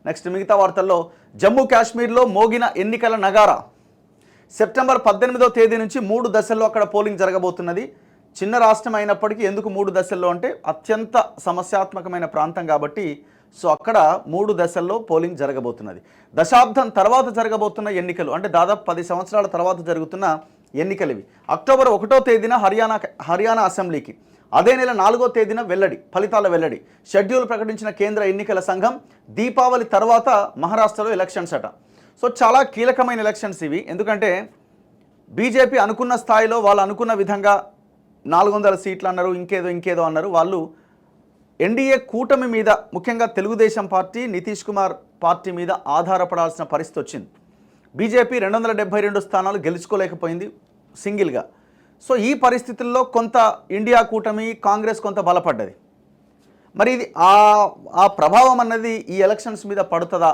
Next మిగతా వార్తల్లో జమ్మూ కాశ్మీర్లో మోగిన ఎన్నికల నగారా. సెప్టెంబర్ 18వ తేదీ నుంచి 3 దశల్లో అక్కడ పోలింగ్ జరగబోతున్నది. చిన్న రాష్ట్రం అయినప్పటికీ ఎందుకు 3 దశల్లో అంటే అత్యంత సమస్యాత్మకమైన ప్రాంతం కాబట్టి సో అక్కడ 3 దశల్లో పోలింగ్ జరగబోతున్నది. దశాబ్దం తర్వాత జరగబోతున్న ఎన్నికలు అంటే దాదాపు 10 సంవత్సరాల తర్వాత జరుగుతున్న ఎన్నికలు ఇవి. అక్టోబర్ 1వ తేదీన హర్యానా అసెంబ్లీకి, అదే నెల 4వ తేదీన ఫలితాల వెల్లడి. షెడ్యూల్ ప్రకటించిన కేంద్ర ఎన్నికల సంఘం దీపావళి తర్వాత మహారాష్ట్రలో ఎలక్షన్స్ అట. సో చాలా కీలకమైన ఎలక్షన్స్ ఇవి. ఎందుకంటే బీజేపీ అనుకున్న స్థాయిలో వాళ్ళు అనుకున్న విధంగా 400 సీట్లు అన్నారు, ఇంకేదో అన్నారు. వాళ్ళు ఎన్డీఏ కూటమి మీద, ముఖ్యంగా తెలుగుదేశం పార్టీ, నితీష్ కుమార్ పార్టీ మీద ఆధారపడాల్సిన పరిస్థితి వచ్చింది. బీజేపీ 272 స్థానాలు గెలుచుకోలేకపోయింది సింగిల్గా. సో ఈ పరిస్థితుల్లో కొంత ఇండియా కూటమి, కాంగ్రెస్ కొంత బలపడ్డది. మరి ఇది ఆ ప్రభావం అన్నది ఈ ఎలక్షన్స్ మీద పడుతుందా?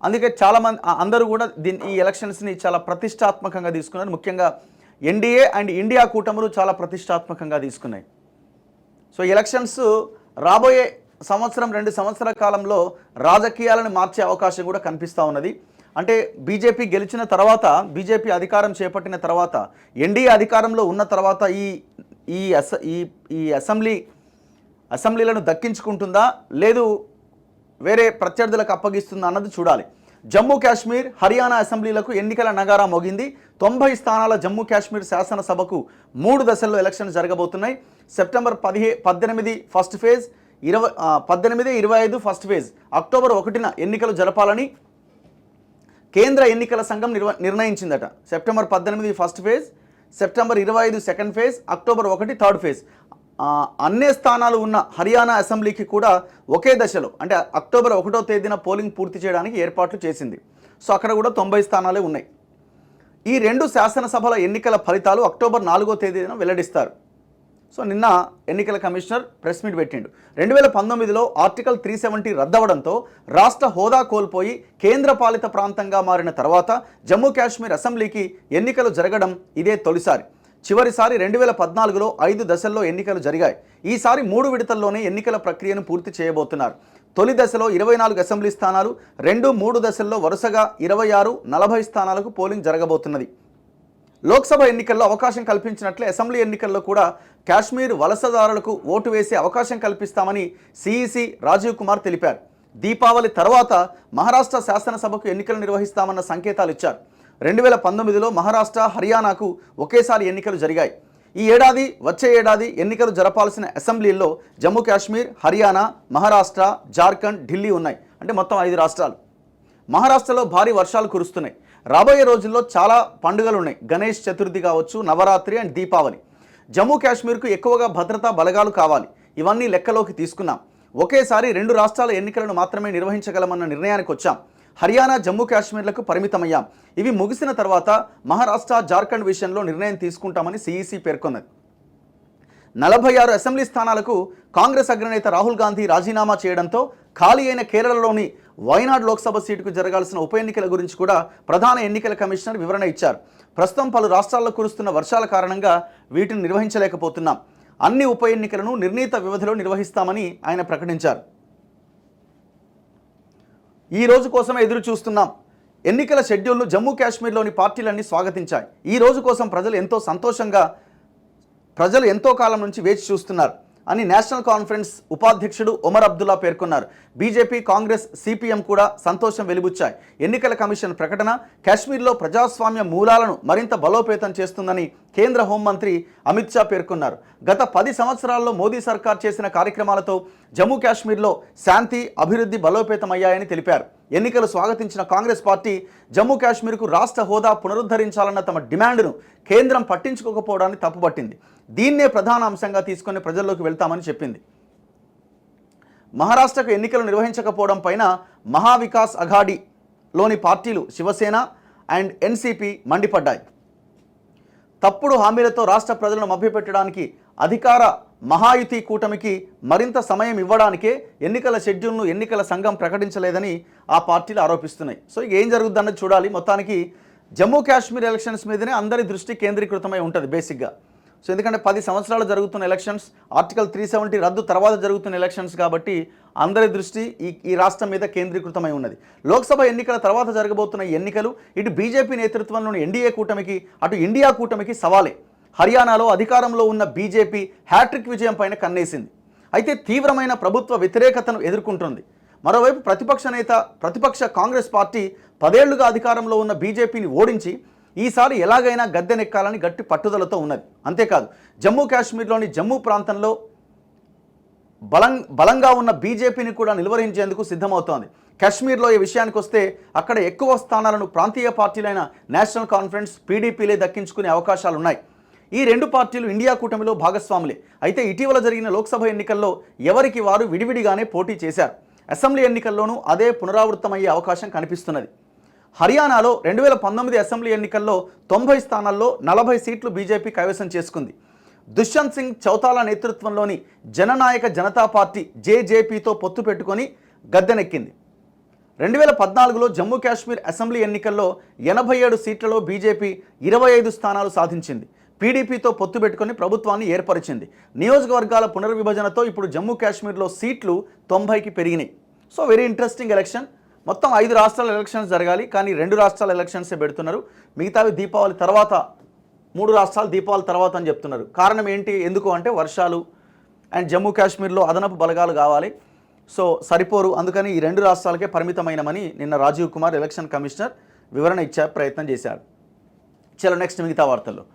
అందుకే చాలామంది అందరూ కూడా ఈ ఎలక్షన్స్ని చాలా ప్రతిష్టాత్మకంగా తీసుకున్నారు. ముఖ్యంగా ఎన్డీఏ అండ్ ఇండియా కూటములు చాలా ప్రతిష్టాత్మకంగా తీసుకున్నాయి. సో ఎలక్షన్స్ రాబోయే 1-2 సంవత్సరాల కాలంలో రాజకీయాలను మార్చే అవకాశం కూడా కనిపిస్తూ ఉన్నది. అంటే బీజేపీ గెలిచిన తర్వాత, బీజేపీ అధికారం చేపట్టిన తర్వాత, ఎన్డీఏ అధికారంలో ఉన్న తర్వాత ఈ అసెంబ్లీలను దక్కించుకుంటుందా లేదు వేరే ప్రత్యర్థులకు అప్పగిస్తుందా అన్నది చూడాలి. జమ్మూ కాశ్మీర్, హర్యానా అసెంబ్లీలకు ఎన్నికల నగారా మోగింది. 90 స్థానాల జమ్మూ కాశ్మీర్ శాసనసభకు 3 దశల్లో ఎలక్షన్స్ జరగబోతున్నాయి. September 18 first phase, 18, 25 first phase, October 1న ఎన్నికలు జరపాలని కేంద్ర ఎన్నికల సంఘం నిర్ణయించిందట. September 18 first phase, September 25 second phase, October 1 third phase. అన్ని స్థానాలు ఉన్న హర్యానా అసెంబ్లీకి కూడా ఒకే దశలో అంటే అక్టోబర్ 1వ తేదీన పోలింగ్ పూర్తి చేయడానికి ఏర్పాట్లు చేసింది. సో అక్కడ కూడా 90 స్థానాలే ఉన్నాయి. ఈ 2 శాసనసభల ఎన్నికల ఫలితాలు అక్టోబర్ 4వ తేదీన వెల్లడిస్తారు. సో నిన్న ఎన్నికల కమిషనర్ ప్రెస్ మీట్ పెట్టిండు. 2019లో ఆర్టికల్ 370 రద్దవడంతో రాష్ట్ర హోదా కోల్పోయి కేంద్రపాలిత ప్రాంతంగా మారిన తర్వాత జమ్మూ కాశ్మీర్ అసెంబ్లీకి ఎన్నికలు జరగడం ఇదే తొలిసారి. చివరిసారి 2014లో 5 దశల్లో ఎన్నికలు జరిగాయి. ఈసారి 3 విడతల్లోనే ఎన్నికల ప్రక్రియను పూర్తి చేయబోతున్నారు. తొలి దశలో 24 అసెంబ్లీ స్థానాలు, 2-3 దశల్లో వరుసగా 26, 40 స్థానాలకు పోలింగ్ జరగబోతున్నది. లోక్సభ ఎన్నికల్లో అవకాశం కల్పించినట్లే అసెంబ్లీ ఎన్నికల్లో కూడా కాశ్మీర్ వలసదారులకు ఓటు వేసే అవకాశం కల్పిస్తామని సిఈసి రాజీవ్ కుమార్ తెలిపారు. దీపావళి తర్వాత మహారాష్ట్ర శాసనసభకు ఎన్నికలు నిర్వహిస్తామన్న సంకేతాలు ఇచ్చారు. 2019లో మహారాష్ట్ర, హర్యానాకు ఒకేసారి ఎన్నికలు జరిగాయి. వచ్చే ఏడాది ఎన్నికలు జరపాల్సిన అసెంబ్లీల్లో జమ్మూ కాశ్మీర్, హర్యానా, మహారాష్ట్ర, జార్ఖండ్, ఢిల్లీ ఉన్నాయి. అంటే మొత్తం 5 రాష్ట్రాలు. మహారాష్ట్రలో భారీ వర్షాలు కురుస్తున్నాయి. రాబోయే రోజుల్లో చాలా పండుగలు ఉన్నాయి. గణేష్ చతుర్థి కావచ్చు, నవరాత్రి అండ్ దీపావళి. జమ్మూ కాశ్మీర్కు ఎక్కువగా భద్రతా బలగాలు కావాలి. ఇవన్నీ లెక్కలోకి తీసుకున్నాం. ఒకేసారి 2 రాష్ట్రాల ఎన్నికలను మాత్రమే నిర్వహించగలమన్న నిర్ణయానికి వచ్చాం. హర్యానా, జమ్మూ కాశ్మీర్లకు పరిమితమయ్యాం. ఇవి ముగిసిన తర్వాత మహారాష్ట్ర, జార్ఖండ్ విషయంలో నిర్ణయం తీసుకుంటామని సిఈసి పేర్కొన్నది. 46 అసెంబ్లీ స్థానాలకు కాంగ్రెస్ అగ్రనేత రాహుల్ గాంధీ రాజీనామా చేయడంతో ఖాళీ అయిన కేరళలోని వైనాడ్ లోక్సభ సీటుకు జరగాల్సిన ఉప ఎన్నికల గురించి కూడా ప్రధాన ఎన్నికల కమిషనర్ వివరణ ఇచ్చారు. ప్రస్తుతం పలు రాష్ట్రాల్లో కురుస్తున్న వర్షాల కారణంగా వీటిని నిర్వహించలేకపోతున్నాం. అన్ని ఉప ఎన్నికలను నిర్ణీత వ్యవధిలో నిర్వహిస్తామని ఆయన ప్రకటించారు. ఈ రోజు కోసమే ఎదురు చూస్తున్నాం. ఎన్నికల షెడ్యూల్ను జమ్మూ కాశ్మీర్లోని పార్టీలన్నీ స్వాగతించాయి. ఈ రోజు కోసం ప్రజలు ఎంతో కాలం నుంచి వేచి చూస్తున్నారు అని నేషనల్ కాన్ఫరెన్స్ ఉపాధ్యక్షుడు ఒమర్ అబ్దుల్లా పేర్కొన్నారు. బీజేపీ, కాంగ్రెస్, సిపిఎం కూడా సంతోషం వెలిబుచ్చాయి. ఎన్నికల కమిషన్ ప్రకటన కాశ్మీర్లో ప్రజాస్వామ్య మూలాలను మరింత బలోపేతం చేస్తుందని కేంద్ర హోంమంత్రి అమిత్ షా పేర్కొన్నారు. గత 10 సంవత్సరాల్లో మోదీ సర్కార్ చేసిన కార్యక్రమాలతో జమ్మూ కాశ్మీర్లో శాంతి, అభివృద్ధి బలోపేతమయ్యాయని తెలిపారు. ఎన్నికలు స్వాగతించిన కాంగ్రెస్ పార్టీ జమ్మూ కాశ్మీర్కు రాష్ట్ర హోదా పునరుద్ధరించాలన్న తమ డిమాండ్ను కేంద్రం పట్టించుకోకపోవడాన్ని తప్పుపట్టింది. దీన్నే ప్రధాన అంశంగా తీసుకొని ప్రజల్లోకి వెళ్తామని చెప్పింది. మహారాష్ట్రకు ఎన్నికలు నిర్వహించకపోవడం పైన మహావికాస్ అఘాడీలోని పార్టీలు శివసేన అండ్ ఎన్సీపీ మండిపడ్డాయి. తప్పుడు హామీలతో రాష్ట్ర ప్రజలను మభ్యపెట్టడానికి అధికార మహాయుతి కూటమికి మరింత సమయం ఇవ్వడానికే ఎన్నికల షెడ్యూల్ను ఎన్నికల సంఘం ప్రకటించలేదని ఆ పార్టీలు ఆరోపిస్తున్నాయి. సో ఏం జరుగుతుందన్నది చూడాలి. మొత్తానికి జమ్మూ కాశ్మీర్ ఎలక్షన్స్ మీదనే అందరి దృష్టి కేంద్రీకృతమై ఉంటుంది బేసిక్గా. సో ఎందుకంటే 10 సంవత్సరాలు జరుగుతున్న ఎలక్షన్స్, ఆర్టికల్ 370 రద్దు తర్వాత జరుగుతున్న ఎలక్షన్స్ కాబట్టి అందరి దృష్టి ఈ రాష్ట్రం మీద కేంద్రీకృతమై ఉన్నది. లోక్సభ ఎన్నికల తర్వాత జరగబోతున్న ఈ ఎన్నికలు ఇటు బీజేపీ నేతృత్వంలోని ఎన్డీఏ కూటమికి, అటు ఇండియా కూటమికి సవాలే. హర్యానాలో అధికారంలో ఉన్న బీజేపీ హ్యాట్రిక్ విజయం పైన కన్నేసింది. అయితే తీవ్రమైన ప్రభుత్వ వ్యతిరేకతను ఎదుర్కొంటుంది. మరోవైపు ప్రతిపక్ష కాంగ్రెస్ పార్టీ 10 ఏళ్లుగా అధికారంలో ఉన్న బీజేపీని ఓడించి ఈసారి ఎలాగైనా గద్దెనెక్కాలని గట్టి పట్టుదలతో ఉన్నది. అంతేకాదు జమ్మూ కాశ్మీర్లోని జమ్మూ ప్రాంతంలో బలంగా ఉన్న బీజేపీని కూడా నిలువరించేందుకు సిద్ధమవుతోంది. కాశ్మీర్లో ఈ విషయానికి వస్తే అక్కడ ఎక్కువ స్థానాలను ప్రాంతీయ పార్టీలైన నేషనల్ కాన్ఫరెన్స్, పీడీపీలే దక్కించుకునే అవకాశాలున్నాయి. ఈ రెండు పార్టీలు ఇండియా కూటమిలో భాగస్వాములే. అయితే ఇటీవల జరిగిన లోక్సభ ఎన్నికల్లో ఎవరికి వారు విడివిడిగానే పోటీ చేశారు. అసెంబ్లీ ఎన్నికల్లోనూ అదే పునరావృతమయ్యే అవకాశం కనిపిస్తున్నది. హర్యానాలో 2019 అసెంబ్లీ ఎన్నికల్లో 90 స్థానాల్లో 40 సీట్లు బీజేపీ కైవసం చేసుకుంది. దుష్యంత్ సింగ్ చౌతాలా నేతృత్వంలోని జననాయక జనతా పార్టీ జేజేపీతో పొత్తు పెట్టుకొని గద్దెనెక్కింది. 2014లో జమ్మూ కాశ్మీర్ అసెంబ్లీ ఎన్నికల్లో 87 సీట్లలో బీజేపీ 25 స్థానాలు సాధించింది. పీడీపీతో పొత్తు పెట్టుకొని ప్రభుత్వాన్ని ఏర్పరిచింది. నియోజకవర్గాల పునర్విభజనతో ఇప్పుడు జమ్మూ కాశ్మీర్లో సీట్లు 90కి పెరిగినాయి. So very interesting election. మొత్తం 5 రాష్ట్రాల ఎలక్షన్స్ జరగాలి, కానీ 2 రాష్ట్రాల ఎలక్షన్సే పెడుతున్నారు. మిగతావి దీపావళి తర్వాత, 3 రాష్ట్రాలు దీపావళి తర్వాత అని చెప్తున్నారు. కారణం ఏంటి, ఎందుకు అంటే వర్షాలు అండ్ జమ్మూ కాశ్మీర్లో అదనపు బలగాలు కావాలి. సో సరిపోరు, అందుకని ఈ 2 రాష్ట్రాలకే పరిమితమైనమని నిన్న రాజీవ్ కుమార్ ఎలక్షన్ కమిషనర్ వివరణ ఇచ్చే ప్రయత్నం చేశారు. చలో నెక్స్ట్ మిగతా వార్తల్లో.